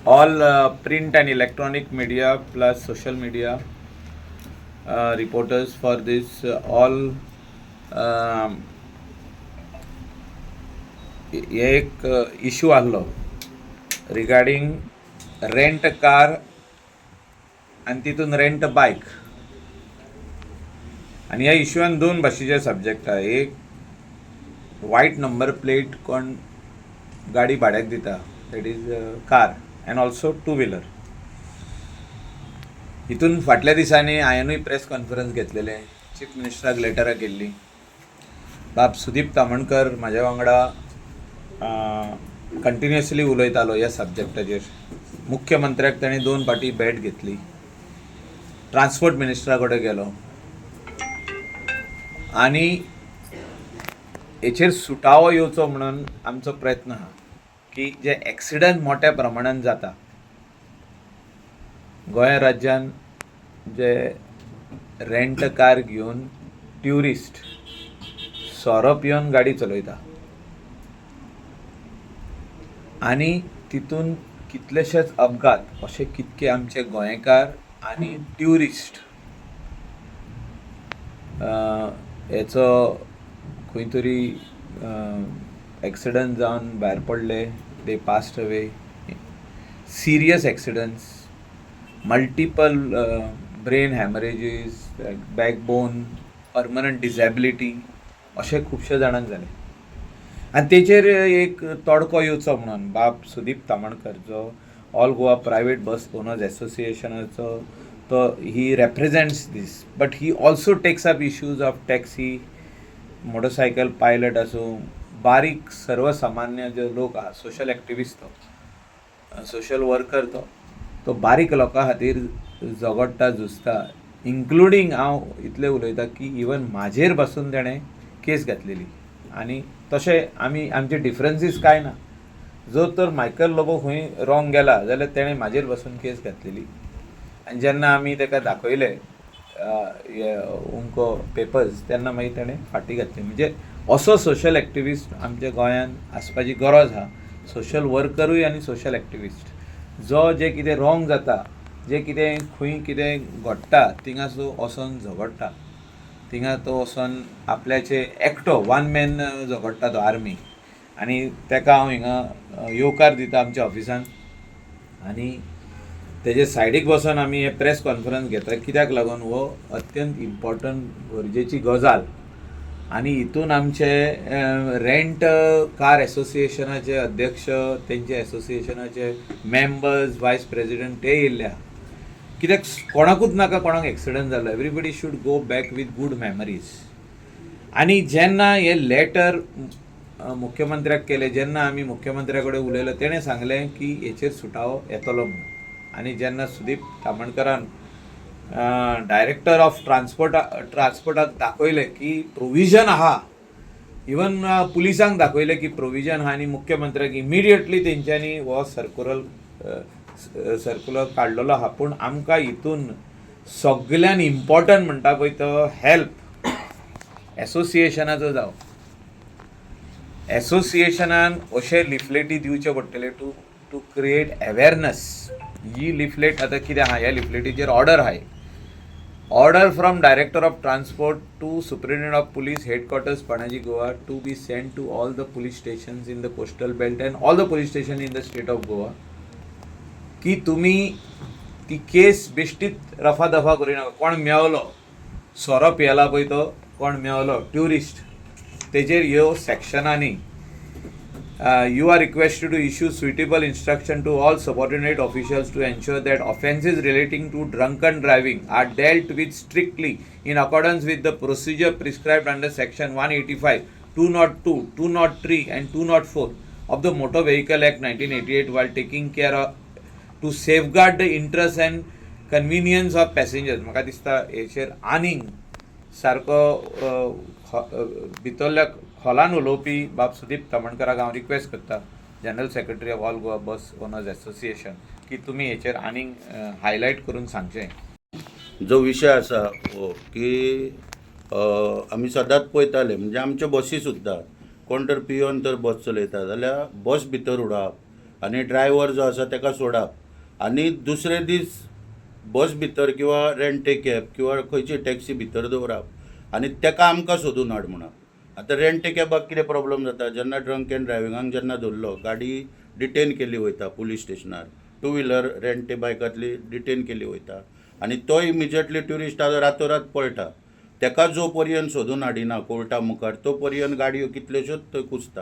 all print and electronic media plus social media reporters for this all एक issue आसलो regarding rent car आणि तितून rent बायक. आणि ह्या इशूआन दोन भाशेचे सब्जेक्ट आहा. एक वायट नंबर प्लेट कोण गाडी भाड्याक दिता, that is car, and also two wheeler. हितून फाटल्या दिसांनी हांवेंनूय प्रेस कॉन्फरन्स घेतलेले, चीफ मिनिस्टराक लेटरां केल्ली. बाब सुदीप तामणकर म्हाज्या वांगडा कंटिन्युअसली उलयतालो ह्या सब्जेक्टाचेर. मुख्यमंत्र्याक ताणें 2 फावटी भेट घेतली, ट्रान्सपोर्ट मिनिस्टरा कडेन गेलो आनी हेचेर सुटावो येवचो म्हणून आमचो प्रयत्न आहा की जे एक्सिडंट मोठ्या प्रमाणान जाता गोंय राज्यान, जे रेंट कार घेवन ट्युरिस्ट सोरो पिवन गाडी चलयता आनी तितून कितलेशेच अपघात अशे कितके आमचे गोंयकार आनी ट्युरिस्ट हेचो खंय तरी एक्सिडंट जावन भायर पडले, they passed away. Serious accidents, multiple brain haemorrhages, backbone, permanent disability अशे खुबशे जाणांक जाले. आनी तेचेर एक तोडको येवचो म्हणून बाब सुदीप तामणकर, जो all Goa private bus owners एसोसिएशनाचो, तो he represents this, but he also takes up issues of taxi, motorcycle pilot आसूं, बारीक सर्वसामान्य जे लोक आहा, सोशल एक्टिविस्ट, तो सोशल वर्कर, तो बारीक लोकां खातीर झगडटा, झुजता. इन्क्लुडींग हांव इतलें उलयता की इवन म्हाजेर पासून तेणें केस घातलेली. आनी तशें आमचे डिफरन्सीस कांय ना. जो तर मायकल लोबो खंय रॉंग गेला जाल्यार तेणें म्हाजेर पासून केस घातलेली. आनी जेन्ना आमी ताका दाखयले उमको पेपर्स, तेन्ना मागीर तेणें फाटीं घातली. म्हणजे असो सोशल एक्टिविस्ट आमच्या गोंयांत आसपाची गरज आहा. सोशल वर्करूय आनी सोशल एक्टिविस्ट, जो जे कितें रॉंग जाता, जे कितें खंय कितें घडटा थिंगासो वचोन झगडटा, थिंगा तो वचोन आपल्याचे एकटो वन मॅन झगडटा, तो आर्मी. आनी ताका हांव हिंगा येवकार दिता आमच्या ऑफिसान, आनी तेजे सायडीक बसून आमी हे प्रेस कॉन्फरन्स घेता. कित्याक लागून हो अत्यंत इम्पॉर्टंट गरजेची गजाल. आनी हितून आमचे रेंट कार एसोसिएशनाचे अध्यक्ष, तेंचे एसोसिएशनाचे मेंबर्स, वायस प्रेसिडेंट ते येयल्ले आहा. कित्याक कोणाकूच नाका कोणाक एक्सिडंट जालो. Everybody should go back with good memories. आनी जेन्ना हे लेटर मुख्यमंत्र्याक केले, जेन्ना आमी मुख्यमंत्र्या कडेन उलयलो, तेणें सांगलें की हेचेर सुटावो येतलो म्हणून. आनी जेन्ना सुदीप तामणकरान डायरेक्टर ऑफ ट्रान्सपोर्टाक दाखयलें की प्रोविजन आहा, इवन पुलिसांक दाखयलें की प्रोविजन आहा, आनी मुख्यमंत्र्याक इमिडिएटली तेंच्यांनी हो सर्क्युलर काडलेलो आहा. पूण आमकां हितून सगळ्यान इम्पॉर्टंट म्हणटा पळय तो हेल्प एसोसिएशनाचो जावं. एसोसिएशनान अशे लिफलेटी दिवचे पडटले टू क्रिएट अवेरनेस. ही लिफलेट आतां कितें आहा, ह्या लिफलेटीचेर ऑर्डर आहा. Order from director of transport to superintendent of police headquarters Panaji Goa to be send to all the police stations in the coastal belt and all the police station in the state of Goa, की तुमी ती केस बेश्टीत रफा दफा करिनाका. कोण मेवलो, सोरो पियेला पळय तो कोण मेवलो, tourist, तेजेर ह्यो सेक्शनांनी you are requested to issue suitable instruction to all subordinate officials to ensure that offences relating to drunken driving are dealt with strictly in accordance with the procedure prescribed under section 185, 202, 203 and 204 of the Motor Vehicle Act 1988 while taking care of to safeguard the interests and convenience of passengers. म्हाका दिसता हेचेर आनीक सारको भितरल्या खोलान उलोवपी बाब सुदीप तामणकराक हांव request करता, general secretary of all Goa bus owners association, की तुमी हेचेर आनीक हायलायट करून सांगचें. जो विषय आसा हो की आमी सदांच पळयताले, म्हणजे आमच्यो बसी सुद्दां कोण तर पिवन तर बस चलयता जाल्यार बस भितर उडोवप, आनी ड्रायव्हर जो आसा ताका सोडप आनी दुसरे दीस बस भितर किंवा रेंट ए कॅब किंवा खंयची टॅक्सी भितर दवरप आनी ताका आमकां सोदून हाड म्हणून. आतां रेंट ए कॅबाक कितें प्रॉब्लम जाता, जेन्ना ड्रंक एंड ड्रायविंगाक जेन्ना धरलो, गाडी डिटेन केली वयता पुलीस स्टेशनार, टू व्हिलर रेंट ए बायकातली डिटेन केली वयता आनी तो इमिजिएटली ट्युरिस्ट रातोरात पळटा. ताका जो पर्यंत सोदून हाडिना कोर्टा मुखार तो पर्यंत गाडयो कितल्योश्योच थंय कुसता.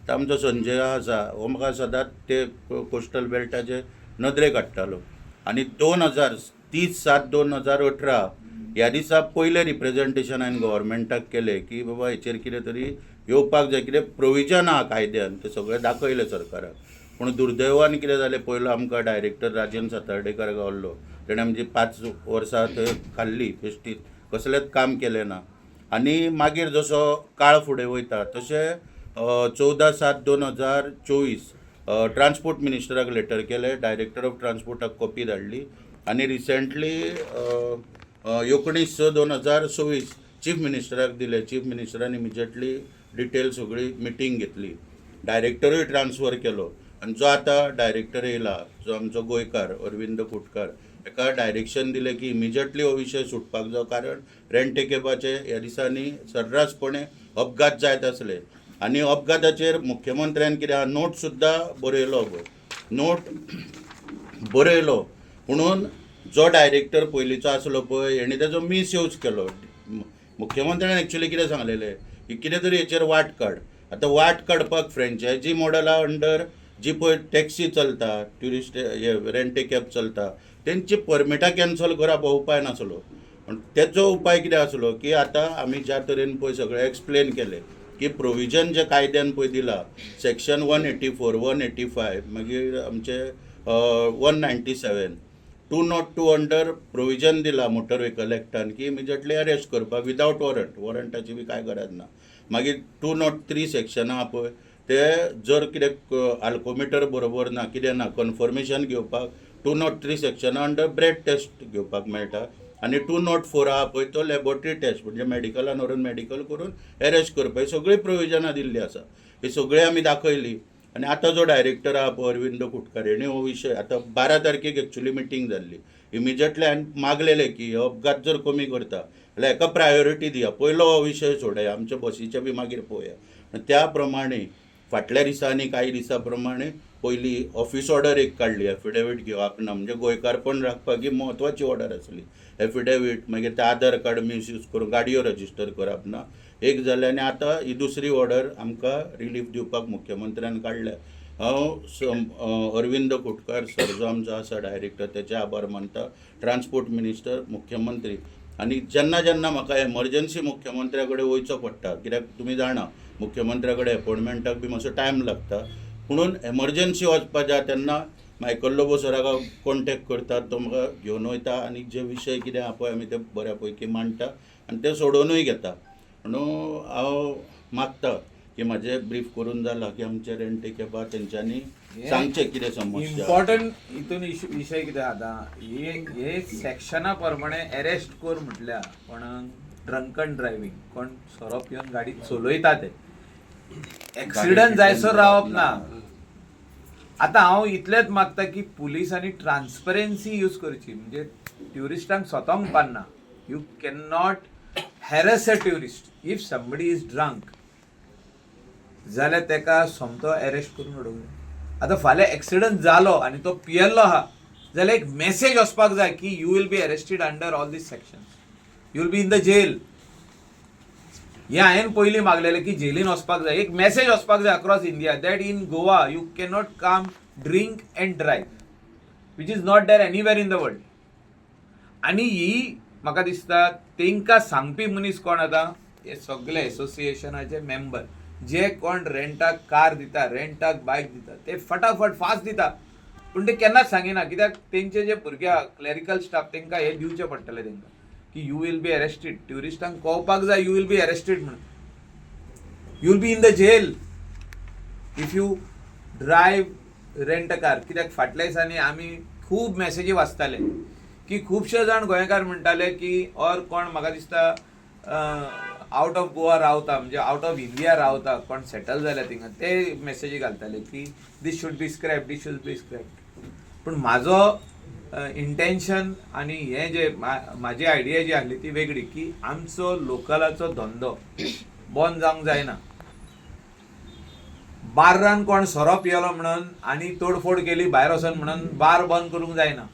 तर आमचो संजय आसा हो म्हाका सदांच ते कोस्टल बेल्टाचे नदरेक हाडटालो. आनी 2030/7/2018 ह्या दिसा पयलें रिप्रेझेंटेशन हांवें गव्हर्मेंटाक केलें की बाबा हेचेर कितें तरी येवपाक जाय, कितें प्रोविजन आहा कायद्यान तें सगळें दाखयलें सरकाराक. पूण दुर्दैवान कितें जालें, पयलो आमकां डायरेक्टर राजेंद्र सातार्डेकर गावल्लो, तेणें आमची 5 वर्सां थंय काडली फेस्टीत, कसलेंच काम केलें ना. आनी मागीर जसो काळ फुडें वयता तशें 14/7/2024 ट्रान्सपोर्ट मिनिस्टराक लेटर केलें, डायरेक्टर ऑफ ट्रान्सपोर्टाक कॉपी धाडली आनी रिसेंटली 19/6/2024 चीफ मिनिस्टराक दिले. चीफ मिनिस्टरान इमिजिएटली डिटेल सगळी मिटींग घेतली, डायरेक्टरूय ट्रान्सफर केलो आनी जो आतां डायरेक्टर येयला जो आमचो गोंयकार अरविंद कुटकार, ताका डायरेक्शन दिलें की इमिजिएटली हो विशय सुटपाक जाय. कारण रेंट ए कॅबाचे ह्या दिसांनी सर्रासपणे अपघात जायत आसले आनी अपघाताचेर मुख्यमंत्र्यान कितें नोट सुद्दां बरयलो नोट बरयलो म्हणून जो डायरेक्टर पयलींचो आसलो पळय हेणी ताजो मिसयूज केलो. मुख्यमंत्र्यान एक्चुअली कितें सांगलेलें की कितें तरी हेचेर वाट काड. आतां वाट काडपाक फ्रँचायजी मॉडला अंडर जी पळय टॅक्सी चलता, ट्युरिस्ट रेंट ए कॅब चलता, तेंची परमिटां कॅन्सल करप हो उपाय नासलो. तेचो उपाय कितें आसलो की आतां आमी ज्या तरेन पळय सगळें एक्सप्लेन केलें की प्रोविजन जे कायद्यान पळय दिला सेक्शन 184, 185 मागीर आमचे 197, 202 अंडर प्रोविजन दिला मोटर व्हेकल एक्टान की इमिजिएटली अरेस्ट करपाक विदावट वॉरंटाची बी कांय गरज ना. मागीर 203 सेक्शन आहा पळय ते जर कितें आल्कोमिटर बरोबर ना कितें ना कन्फर्मेशन घेवपाक 203 सेक्शना अंडर ब्रेड टेस्ट घेवपाक मेळटा आनी 204 आहा पळय तो लॅबोरेटरी टेस्ट म्हणजे मेडिकलान व्हरून मेडिकल करून अरेस्ट करपाक सगळी प्रोविजनां दिल्ली आसा. ही सगळी आमी दाखयली आनी आतां जो डायरेक्टर आहा पळय अरविंद कुटकार हेणी हो विशय आतां 12 तारखेक एक्चुअली मिटींग जाल्ली. इमिजिएटली हांवें मागलेलें की हो अपघात जर कमी करता जाल्यार हेका प्रायोरिटी दिया, पयलो हो विशय सोडया, आमच्या बसीचे बी मागीर पळोवया. त्या प्रमाणे फाटल्या दिसांनी कांय दिसा प्रमाणे पयली ऑफिस ऑर्डर एक काडली, एफिडेवीट घेवप ना म्हणजे गोंयकारपण राखपाक ही म्हत्वाची ऑर्डर आसली. एफिडेवीट मागीर ते आधार कार्ड मिसयूज करून गाडयो रजिस्टर करप ना एक जालें आनी आतां ही दुसरी ऑर्डर आमकां रिलीफ दिवपाक मुख्यमंत्र्यान काडल्या. हांव अरविंद कुटकार सर जो आमचो आसा डायरेक्टर तेचे आभार मानता, ट्रान्सपोर्ट मिनिस्टर, मुख्यमंत्री. आनी जेन्ना जेन्ना म्हाका एमर्जन्सी मुख्यमंत्र्या कडेन वयचो पडटा, कित्याक तुमी जाणा मुख्यमंत्र्या कडेन अपॉयंटमेंटाक बी मातसो टायम लागता, म्हणून एमर्जन्सी वचपा जाय तेन्ना मायकल लोबो सराक हांव कॉन्टॅक्ट करता, तो म्हाका घेवन वयता आनी जे विशय कितें आहा पळय आमी ते बऱ्या पैकी मांडटा आनी ते सोडोवनूय घेता. म्हणून हांव मागता की म्हाजें ब्रीफ करून जाला की आमचे रेंट ए कॅबा तेंच्यांनी सांगचें कितें समस्या. इम्पॉर्टंट हितून विशय कितें आतां हे सेक्शना प्रमाणे अरेस्ट कर म्हटल्यार कोणाक ड्रंकन ड्रायव्हिंग कोण सोरोप येवन गाडी चलयता ते एक्सिडंट जायसर रावप ना. आतां हांव इतलेंच मागता की पुलिसांनी ट्रान्सपरन्सी यूज करची, म्हणजे ट्युरिस्टांक स्वतंक पान्ना. You can not harass a tourist. If somebody is drunk जाल्यार तेका सोमतो अरेस्ट करून उडोवंक जाय. आतां फाल्यां एक्सिडंट जालो आनी तो पियेल्लो आहा जाल्यार एक मेसेज वचपाक जाय की you will be arrested under all these sections, you will be in the jail. हे हांवें पयलीं मागलेलें की जेलीन वचपाक जाय, एक मेसेज वचपाक जाय across India that in Goa you cannot come drink end drive which is not there anywhere in the world. आनी ही म्हाका दिसता तेंकां सांगपी मनीस कोण आतां हे सगळे एसोसिएशनाचे मेंबर जे कोण रेंटाक कार दिता, रेंटाक बायक दिता ते फटाफट फास्ट दिता, पूण ते केन्नाच सांगिना. कित्याक तेंचे जे भुरगे क्लॅरिकल स्टाफ तेंकां हे दिवचे पडटले तेंकां की यू वील बी अरेस्टेड. ट्युरिस्टांक कळपाक जाय यू वील बी अरेस्टेड म्हणून, you will be in the jail if you drive rent a car. कित्याक फाटल्या दिसांनी आमी खूब मॅसेजी वाचताले की खुबशे जाण गोंयकार म्हणटाले की ऑर कोण म्हाका दिसता आउट ऑफ गोवा रावता म्हणजे आउट ऑफ इंडिया रावता कोण सेटल जाल्या थिंगा ते मेसेजी घालताले की this should be scrap, this should be scrap. पूण म्हाजो इंटेन्शन आनी हें जे म्हाजी आयडिया जी आहली ती वेगळी की आमचो लोकलाचो धंदो बंद जावंक जायना. बार्रान कोण सोरो पियलो म्हणून आनी तोडफोड केली भायर वचून म्हणून बार बंद करूंक जायना,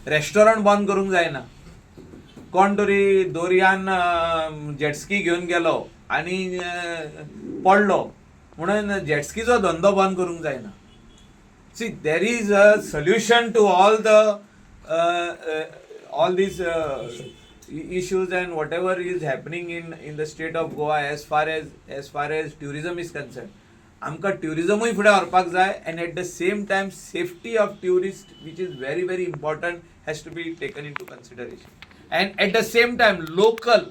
रेस्टॉरंट बंद करूंक जायना. कोण तरी दोरयान जेटस्की घेवन गेलो आनी पडलो म्हणून जेटस्कीचो धंदो बंद करूंक जायना. See there is a solution to all these issues and whatever is happening in the state of Goa as far as tourism is concerned. आमकां ट्युरिजमूय फुडें व्हरपाक जाय and at the same time safety of tourists, which is very very important, has to be taken into consideration. And at the same time local,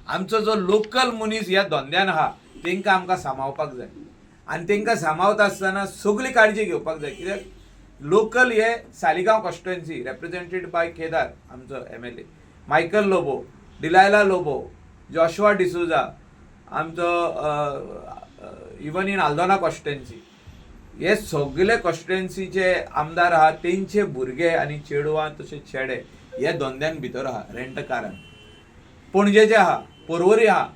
आमचो जो local मनीस ह्या धंद्यान आहा तांकां आमकां सांबाळपाक जाय आनी तांकां सांबाळता आसतना सगळी काळजी घेवपाक जाय. कित्याक लोकल हे Saligao constituency represented by Kedar आमचो MLA, Michael Lobo, Delilah Lobo, Joshua D'Souza, आमचो इवन इन आल्दोना कॉन्स्टिट्युएन्सी, हे सगळे कॉन्स्टिट्युएन्सीचे आमदार आहा तेंचे भुरगे आनी चेडवां तशेंच चेडे हे धंद्यान भितर आहा रेंट कारान. पणजेचे आहा, पर्वरी आहा,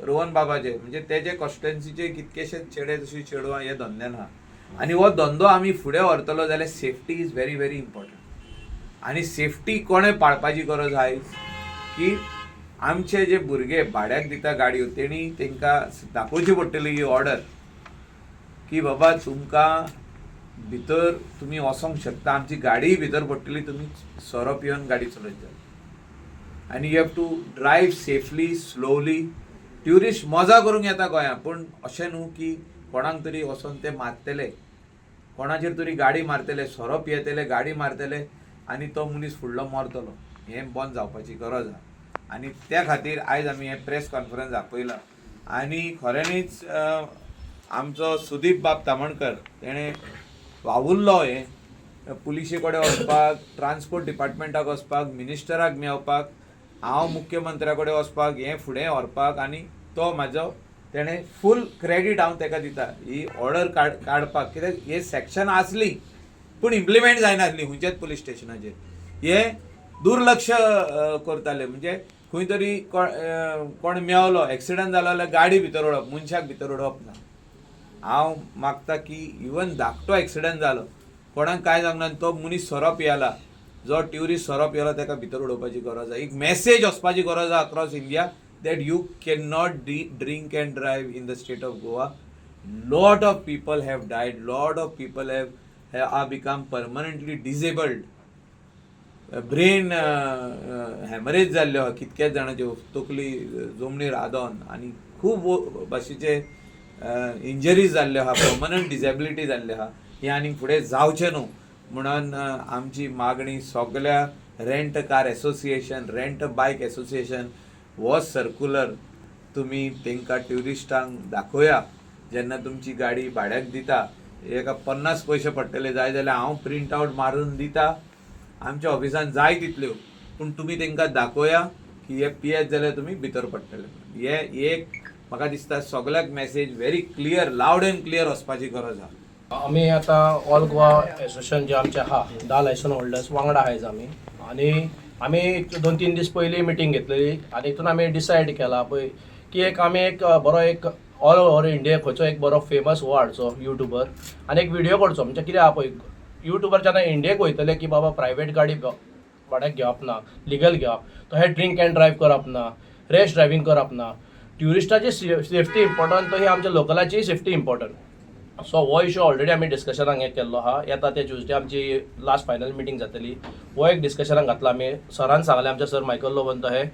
रोहन बाबाचे म्हणजे तेजे कॉन्स्टिट्युएन्सीचे कितकेशेच चेडे तशी चेडवां हे धंद्यान आहा. आनी हो धंदो आमी फुडें व्हरतलो जाल्यार safety is very very important. आनी सेफ्टी कोणें पाळपाची गरज आहा की आमचे जे भुरगे भाड्याक दिता गाडयो तेणी तांकां दाखोवची पडटली ही ऑर्डर की बाबा तुमकां भितर तुमी वचोंक शकता, आमची गाडी भितर पडटली, तुमी सोरो पिवन गाडी चलयता आनी you have to drive safely slowly. Tourist मजा करूंक येता गोंयांत, पूण अशें न्हू की कोणाक तरी वचोन ते मारतले, कोणाचेर तरी गाडी मारतले, सोरो पियेतले, गाडी मारतले आनी तो मनीस फुडलो मरतलो. हें बंद जावपाची गरज आहा. आनी त्या खातीर आयज आमी हें प्रेस कॉन्फरन्स आपयलां. आनी खऱ्यांनीच आमचो सुदीप बाब तामणकर तेणें वावुरलो हें पुलिशे कडेन वचपाक, ट्रान्सपोर्ट डिपार्टमेंटाक वचपाक, मिनिस्टराक मेळपाक, हांव मुख्यमंत्र्या कडेन वचपाक, हें फुडें व्हरपाक, आनी तो म्हाजो तेणें फूल क्रेडीट हांव ताका दिता ही ऑर्डर काडपाक. कित्याक हे सॅक्शन आसली पूण इम्प्लिमेंट जायनासली खंयच्याच पुलीस स्टेशनाचेर. हे दुर्लक्ष करताले म्हणजे खंय तरी कोण मेवलो, एक्सिडंट जालो जाल्यार गाडी भितर उडोवप, मनशाक भितर उडोवप ना. हांव मागता की इवन धाकटो एक्सिडंट जालो, कोणाक कांय जावंक ना, तो मनीस सोरो पियेला, जो ट्युरिस्ट सोरो पियेलो ताका भितर उडोवपाची गरज आहा. एक मेसेज वचपाची गरज आहा across India that you cannot drink and drive in the state of Goa. Lot of people have died, lot of people have become permanently disabled. Brain haemorrhage जाल्ले आहा कितकेच जाणांच्यो, तकली जमनीर आदोन आनी खूब भाशेचे इंजरीज जाल्ले आहा, पर्मनंट डिसेबिलिटी जाल्ले आहा. हे आनी फुडें जावचें न्हू म्हणून आमची मागणी सगळ्या रेंट कार एसोसिएशन, रेंट बायक एसोसिएशन हो सर्क्युलर तुमी तांकां ट्युरिस्टांक दाखोवया. जेन्ना तुमची गाडी भाड्याक दिता हेका 50 पयशे पडटले, जाय जाल्यार हांव प्रिंट आवट मारून दिता आमच्या ऑफिसान जाय तितल्यो, पूण तुमी तांकां दाखोवया की हे पियेत जाल्यार तुमी भितर पडटले. हे एक म्हाका दिसता सगळ्याक message very clear, loud end clear वचपाची गरज आहा. आमी आतां ऑल गोवा एसोसिएशन जे आमचे आहा 10 लायसन होल्डर्स वांगडा आहायज आमी 2-3 दीस पयलीं मिटींग घेतलेली आनी हितून आमी डिसायड केला पळय की आमी एक बरो एक ऑल ओवर इंडिया खंयचो एक बरो फेमस हो हाडचो युट्यूबर आनी एक व्हिडिओ करचो. म्हणजे कितें आहा पळय, युट्यूबर जेन्ना इंडियेक वयतले की बाबा प्रायवेट गाडी भाड्याक घेवप ना, लिगल घेवप, तो हे ड्रिंक एंड ड्रायव्ह करप ना, रेश ड्रायव्हिंग करप ना, ट्युरिस्टाची सेफ्टी इम्पॉर्टंट, तो ही आमच्या लोकलाची सेफ्टी इम्पॉर्टंट. सो हो इशू ऑलरेडी आमी डिस्कशनाक हें केल्लो आहा. येता ते ट्युजडे आमची लास्ट फायनल मिटींग जातली. हो एक डिस्कशनाक घातला आमी. सरान सांगलें आमच्या सर मायकल लोबन तो हे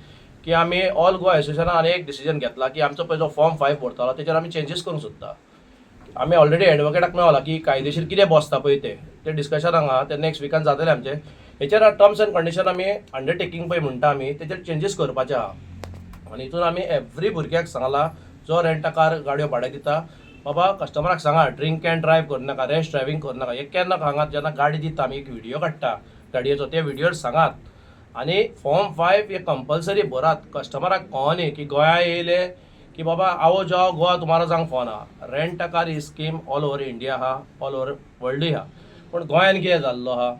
की आमी ऑल गोवा एसोसिएशनान आनी एक डिसिजन घेतला की आमचो पळय जो फॉर्म 5 भरतालो तेचेर आमी चेंजीस करूंक सोदता. आमी ऑलरेडी एडवोकेटाक मेळला की कायदेशीर कितें बसता पळय ते डिस्कशनाक आहा, ते नेक्स्ट विकान जातले आमचे. हेचेर टर्म्स एंड कंडिशन आमी अंडरटेकींग पळय म्हणटा आमी तेचेर चेंजीस करपाचे आहा. आनी हितून आमी एवरी भुरग्याक सांगला जो रेंट कार गाडयो भाड्याक दिता, बाबा कस्टमराक सांगा ड्रिंक एंड ड्रायव्ह करनाका, रेश ड्रायव्हिंग करनाका. एक केन्ना सांगात जेन्ना गाडी दिता आमी एक व्हिडिओ काडटा गाडयेचो, ते व्हिडिओर सांगात आणि फॉर्म 5 हे कंपल्सरी भरात. कस्टमराक कळोनी की गोंया येयले की बाबा आओ जाओ गोवा तुम्हारा जांग फोन आहा. Rent a car he scheme all over India आहा, ऑल ओव्हर वर्ल्डूय आहा. पूण गोंयान कितें जाल्लो आहा,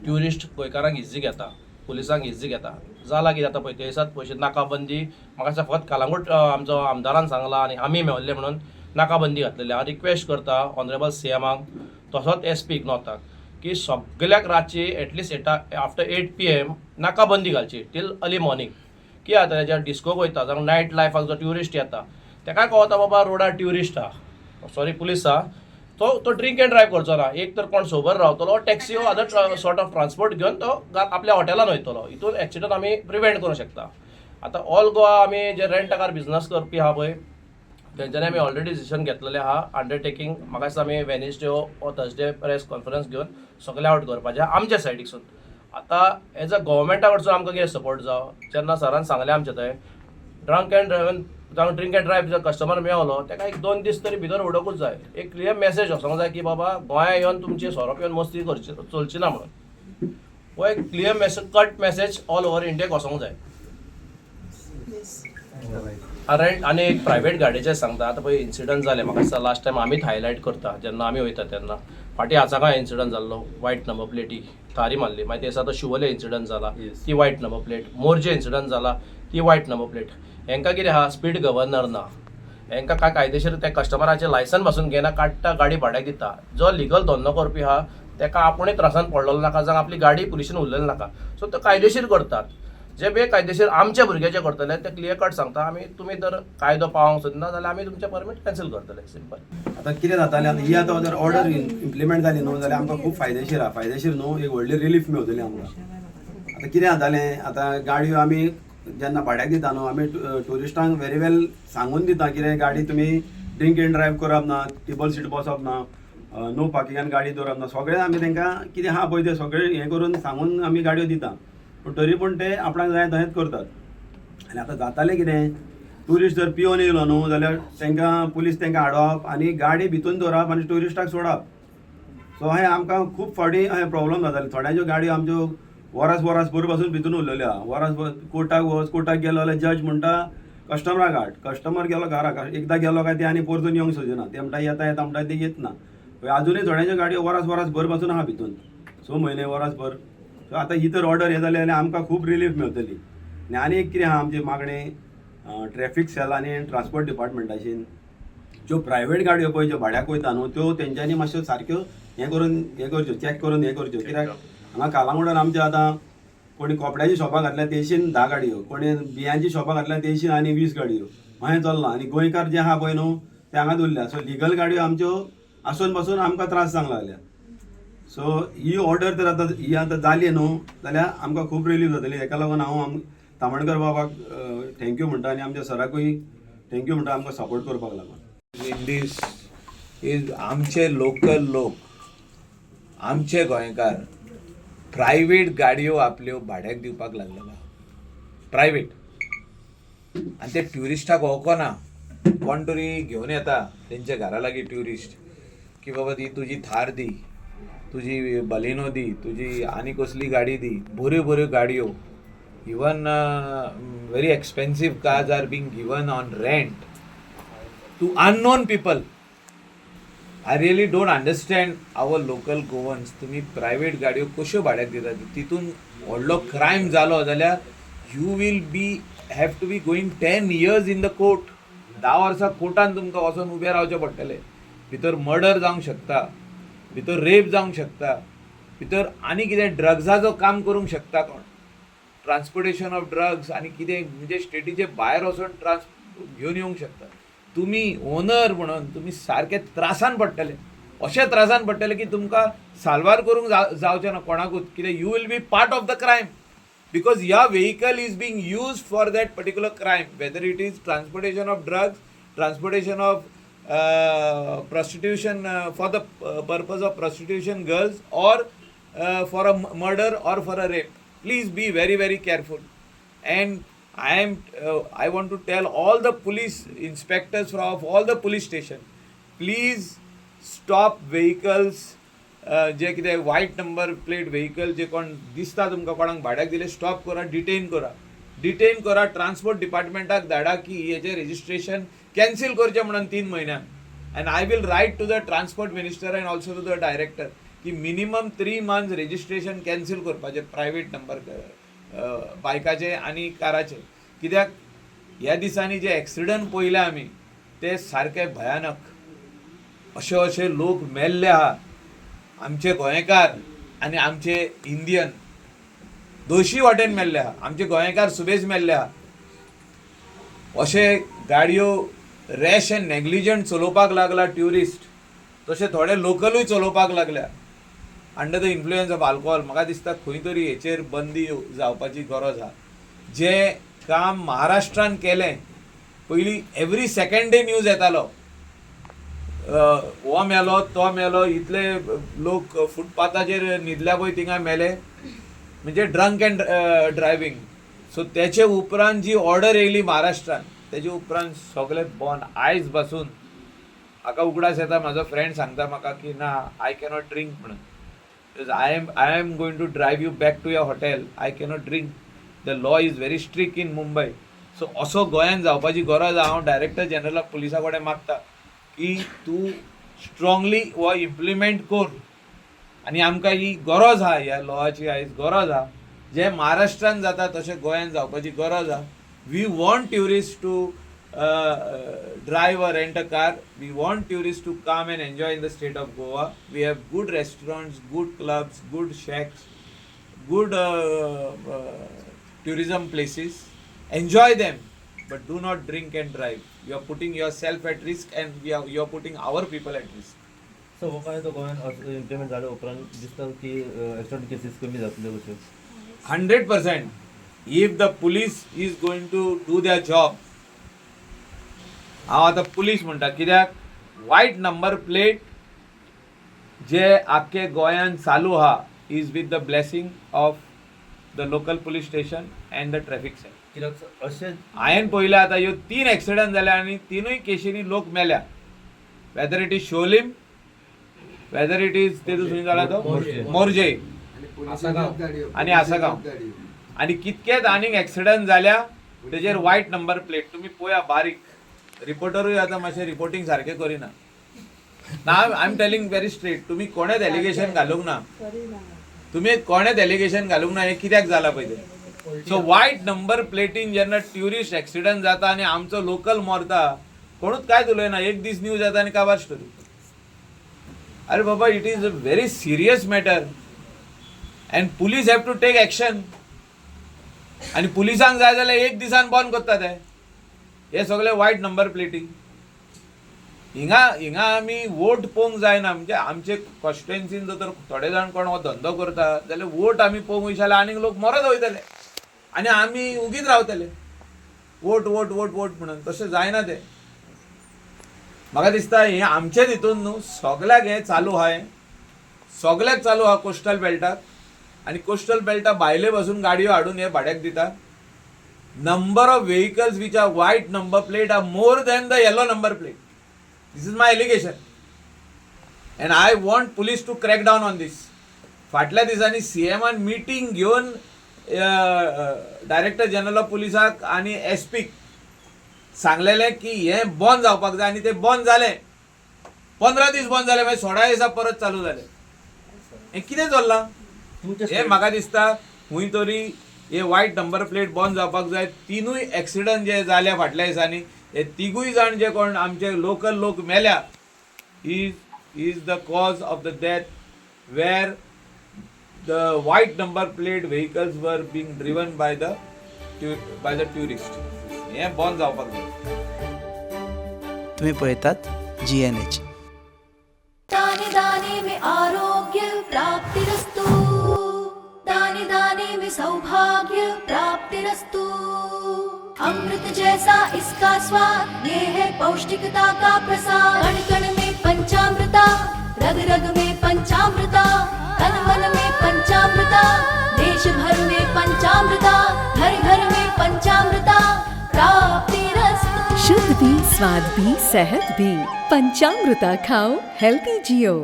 ट्युरिस्ट गोंयकारांक इज्जी घेता, पुलिसांक इज्जी घेता. जालां कितें जाता पळय, ते दिसात पयशे नाकाबंदी म्हाका दिसता फकत कालांगूट आमचो आमदारान सांगलां आनी आमी मेळिल्ले म्हणून नाकाबंदी घातलेली. हांव रिक्वेस्ट करता ऑनरेबल CMाक तसोच SP नॉर्थाक की सगळ्याक रातची एटलिस्ट आफ्टर 8 PM नाकाबंदी घालची टील अर्ली मॉर्निंग. कितें जाता तेज्या डिस्कोक वयता जावं नायट लायफाक जो ट्युरिस्ट येता तेका कळता बाबा रोडार ट्युरिस्ट आहा, सॉरी पुलीस आहा, तो ड्रिंक एंड ड्रायव्ह करचो ना. एक तर कोण सोबर रावतलो, टॅक्सी वो अदर सॉर्ट ऑफ ट्रान्सपोर्ट घेवन तो आपल्या हॉटेलान वयतलो. हितून एक्सिडंट आमी प्रिवेंट करूंक शकता. आतां ऑल गोवा आमी जे रेंट कार बिझनस करपी आहा पळय तेंच्यांनी आमी ऑलरेडी डिसिजन घेतलेलें आहा. अंडरटेकिंग म्हाका दिसता आमी वेनेसडे वो थर्सडे प्रेस कॉन्फरन्स घेवन सगळे आउट करपाचें आमच्या सायडीकसून. आतां एज अ गव्हर्मेंटा कडसून आमकां कितें सपोर्ट जावं, जेन्ना सरान सांगलें आमच्या थंय ड्रंक एंड ड्रायव्ह जावं ड्रिंक एंड ड्रायव्ह जर कस्टमर मेळलो तेका एक 2 दीस तरी भितर उडोवंकूच जाय. एक क्लियर मेसेज वचोंक जाय की बाबा गोंया येवन तुमची सोरो पिवन मस्ती करची चलची ना म्हणून. हो एक clear message, cut message all over इंडियाक वचोंक जाय. रेंट आनी एक प्रायवेट गाडयेचें सांगता. आतां पळय इन्सिडंट जाले, म्हाका दिसता लास्ट टायम आमीच हायलायट करता जेन्ना आमी वयता तेन्ना. फाटीं आचाकाय इन्सिडंट जाल्लो, वायट नंबर प्लेटी थारी मारली. मागीर ते दिसा तो शिवोले इन्सिडंट जाला, ती वायट नंबर प्लेट. मोर्जे इन्सिडंट जाला, ती वायट नंबर प्लेट. हेंकां कितें आहा, स्पीड गव्हर्नर ना. हेंकां काय कायदेशीर त्या कस्टमराचें लायसन पासून घेना, काडटा गाडी भाड्याक दिता. जो लिगल धंदो करपी आहा तेका आपुणूय त्रासान पडलेलो नाका, जावं आपली गाडी पुलिशेन उरलेली नाका. सो तो कायदेशीर करतात. जे बेकायदेशीर आमचे भुरगे जे करतले ते क्लियर कट सांगता आमी, तुमी जर कायदो पावोंक सोदना जाल्यार आमी तुमचें परमीट कॅन्सल करतले. सिंपल. आतां कितें जातालें, आतां ही आतां जर ऑर्डर इम्प्लिमेंट जाली न्हू जाल्यार आमकां खूब फायदेशीर आहा. फायदेशीर न्हू, एक व्हडली रिलीफ मेळटली आमकां. आतां कितें जातालें, आतां गाडयो आमी जेन्ना भाड्याक दिता न्हू, आमी ट्युरिस्टांक व्हेरी वेल सांगून दिता कितें गाडी तुमी ड्रिंक एंड ड्रायव्ह करप ना, टेबल सीट बसप ना, नो पार्किंगान गाडी दवरप ना. सगळें आमी तांकां कितें आहा पळय तें सगळें हें करून सांगून आमी गाडयो दिता. पूण तरी पूण ते आपणाक जाय तशेंच करतात. आनी आतां जातालें कितें, ट्युरिस्ट जर पिवन येयलो न्हू जाल्यार तांकां पुलीस तांकां हाडप आनी गाडी भितून दवरप आनी ट्युरिस्टाक सोडप. सो हें आमकां खूब फावटी हें प्रॉब्लम जाताले. थोड्यांच्यो गाडयो आमच्यो वरास भर पासून भितून उरलेल्यो आहा. वरास भर कोर्टाक गेलो जाल्यार जज म्हणटा कस्टमराक हाड. कस्टमर गेलो घराक, एकदां गेलो काय ते आनी परतून येवंक सोदिना. ते म्हणटा येता म्हणटा ते येत ना. अजुनूय थोड्यांच्यो गाडयो वरास भर पासून आहा भितून, 6 म्हयने वरास भर. सो आतां ही तर ऑर्डर हें जाली जाल्यार आमकां खूब रिलीफ मेळटली. आनी एक कितें आहा आमची मागणी, ट्रॅफीक सेल आनी ट्रान्सपोर्ट डिपार्टमेंटाची ज्यो प्रायवेट गाडयो पळय ज्यो भाड्याक वयता न्हू त्यो तेंच्यांनी मातश्यो सारक्यो हें करच्यो, चॅक करून हें करच्यो. कित्याक हांगा कालांगुटार आमचे आतां कोणी कपड्याची शॉपां घातल्या तेंशीन 10 गाडयो, कोणी बियांची शॉपां घातल्या तेंशीन आनी 20 गाडयो. हें चल्लां. आनी गोंयकार जे आहा पळय न्हू ते हांगा उरल्या. सो लिगल गाडयो आमच्यो आसून पासून आमकां त्रास जावंक लागल्या. सो ही ऑर्डर तर आतां जाली न्हू जाल्यार आमकां खूब रिलीफ जातली. हेका लागून हांव तामणकर बाबाक थँक्यू म्हणटा आनी आमच्या सराकूय थँक्यू म्हणटा आमकां सपोर्ट करपाक लागून. इन दीस इज आमचे लोकल लोक, आमचे गोंयकार प्रायवेट गाडयो आपल्यो भाड्याक दिवपाक लागलेलो. प्रायवेट. आनी ते ट्युरिस्टाक वळखना. कोण तरी घेवन येता तेंच्या घरा लागीं ट्युरिस्ट की बाबा ती तुजी थार दी, तुजी बलिनो दी, तुजी आनी कसली गाडी दी. बऱ्यो गाडयो, even very expensive cars are being given on rent to unknown people. I really don't understand our local Goans. तुम्ही प्रायवेट गाडयो कश्यो भाड्याक दितात. तितून व्हडलो क्रायम जालो जाल्यार you will have to be going 10 years in the court. 10 वर्सां कोर्टान तुमकां वचून उबें रावचें पडटलें. भितर मर्डर जावंक शकता, भितर रेप जावंक शकता, भितर आनी कितें ड्रग्साचो काम करूंक शकता कोण, ट्रान्सपोर्टेशन ऑफ ड्रग्स आनी कितें म्हणजे स्टेटीचे भायर वचून घेवन येवंक शकता. तुमी ओनर म्हणून तुमी सारके त्रासान पडटले. अशें त्रासान पडटले की तुमकां साल्वार करूंक जावचें ना कोणाकूच. कित्याक you will be part of the crime because या vehicle is being used for that particular crime, whether it is transportation of drugs, transportation of prostitution for the purpose of prostitution girls, or for a murder or for a rape. Please be very careful. And I want to tell all the police inspectors of all the police station, please stop vehicles जे कितें वायट number plate vehicle जे कोण दिसता तुमकां कोणाक भाड्याक दिले stop करा, detain करा, ट्रान्सपोर्ट डिपार्टमेंटाक धाडा की हेचें रजिस्ट्रेशन कॅन्सील करचें म्हणून 3 म्हयन्यान. And I will write to the transport minister and also to the director की मिनिमम 3 मंथ्स रजिस्ट्रेशन कॅन्सील करपाचें प्रायवेट नंबर बायकाचे आनी काराचे. कित्याक ह्या दिसांनी जे एक्सिडंट पळयले आमी ते सारके भयानक. अशे लोक मेल्ले आहा, आमचे गोंयकार आनी आमचे इंडियन दोशी वाटेन मेल्ले आहा. आमचे गोंयकार सुबेज मेल्ले आहा. अशे गाडयो रॅश एंड नेग्लिजंट चलोवपाक लागला ट्युरिस्ट, तशे थोडे लोकलूय चलोवपाक लागल्या under the influence of alcohol. म्हाका दिसता खंय तरी हेचेर बंदी जावपाची गरज आहा. जे काम महाराष्ट्रान केलें, पयलीं एवरी सेकंड डे न्यूज येतालो हो मेलो तो मेलो, इतले लोक फुटपाथाचेर न्हिदल्या पळय थिंगा मेले, म्हणजे ड्रंक अँड ड्रायव्हिंग. सो तेचे उपरांत जी ऑर्डर येयली महाराष्ट्रान तेजे उपरांत सगळे बंद. आयज पासून म्हाका उगडास येता, म्हाजो फ्रेंड सांगता म्हाका की ना आय कॅनॉट ड्रिंक म्हणून. I am going to drive you back to your hotel. I cannot drink. The law is very strict in Mumbai. So असो गोंयान जावपाची गरज आहा. हांव डायरेक्टर जनरल ऑफ पुलिसा कडेन मागता की तूं स्ट्रॉंगली हो इम्प्लिमेंट कर. आनी आमकां ही गरज आहा, ह्या लॉची आयज गरज आहा. जे महाराष्ट्रान जाता तशें गोंयान जावपाची गरज आहा. We want tourist to drive or rent a car. We want tourists to come and enjoy in the state of Goa. We have good restaurants, good clubs, good shacks, good tourism places. Enjoy them, but do not drink and drive. You are putting yourself at risk and you are putting our people at risk. So हो काय तो गोंयान implement जाले उपरांत दिसता की accident cases कमी जातल्यो अश्यो. 100%. If the police is going to do their job, हांव आतां पुलीस म्हणटा, कित्याक वायट नंबर प्लेट जे आख्खे गोंयान चालू आहा is with the blessing of the local police station and the traffic said. कित्याक अशें हांवें पळयलें आतां ह्यो 3 एक्सिडंट जाल्या आनी 3य केशींनी लोक मेल्या. वेदर इट इज शोलीम, वेदर इट इज तेजू खंय जाला तो मोर्जे आनी आसागांव. आनी कितकेच आनीक एक्सिडंट जाल्या तेजेर वायट नंबर प्लेट. तुमी पळया बारीक. रिपोर्टरूय आतां मातशें रिपोर्टींग सारकें करिना. ना I am telling very straight. तुमी कोणेच एलिगेशन घालूंक ना. तुमी कोणेच एलिगेशन घालूंक ना हें कित्याक जालां पळय तें. सो वायट नंबर प्लेटीन जेन्ना ट्युरिस्ट एक्सिडंट जाता आनी आमचो लोकल मरता, कोणूच कांयच उलयना. एक दीस न्यूज येता आनी काबार स्टोरी. अरे बाबा, it is a very serious matter and police have to take action. आनी पुलिसांक जाय जाल्यार एक दिसान बंद करता ते हे सगळे वायट नंबर प्लेटी. हिंगा आमी वोट पळोवंक जायना. म्हणजे आमचे कॉन्स्टिट्युएन्सीन जर थोडे जाण कोण हो धंदो करता जाल्यार वोट आमी पळोवंक वयशाले आनीक लोक मरत वयतले आनी आमी उगीच रावतले वोट वोट वोट वोट म्हणून. तशें जायना तें. म्हाका दिसता हें आमचेच हितून न्हू, सगळ्याक हें चालू आहा. हें सगळ्याक चालू आहा कोस्टल बेल्टाक. आनी कोस्टल बेल्टा भायले बसून गाडयो हाडून हे भाड्याक दिता. Number of vehicles which are white number plate are more than the yellow number plate. This is my allegation. And I want police to crack down on this. फाटल्या दिसांनी CMन मिटींग घेवन डायरेक्टर जनरल ऑफ पुलिसाक आनी SP सांगलेलें की हें बंद जावपाक जाय. आनी तें बंद जालें. 15 दीस बंद जालें, मागीर 16 दिसा परत चालू जालें. हें कितें चल्लां? हें म्हाका दिसता खंय तरी हे वायट नंबर प्लेट बंद जावपाक जाय. 3य एक्सिडंट जे जाल्या फाटल्या दिसांनी, हे 3गूय जाण जे कोण आमचे लोकल लोक मेल्या is the cause of the death where the white number plate vehicles were being driven by the tourist. हें बंद जावपाक जाय. तुम्ही पळयतात GNH. दाने दाने में आरोग्य प्राप्तिरस्तु, दाने दाने में सौभाग्य प्राप्तिरस्तु. अमृत जैसा इसका स्वाद, ये है पौष्टिकता का प्रसाद. कण कण में पंचामृता, रग रग में पंचामृता, तन मन में पंचामृता, देश भर में पंचामृता, घर घर में पंचामृता प्राप्तिरस्तु. शुद्ध भी, स्वाद भी, सेहत भी. पंचामृता खाओ, हेल्थी जियो.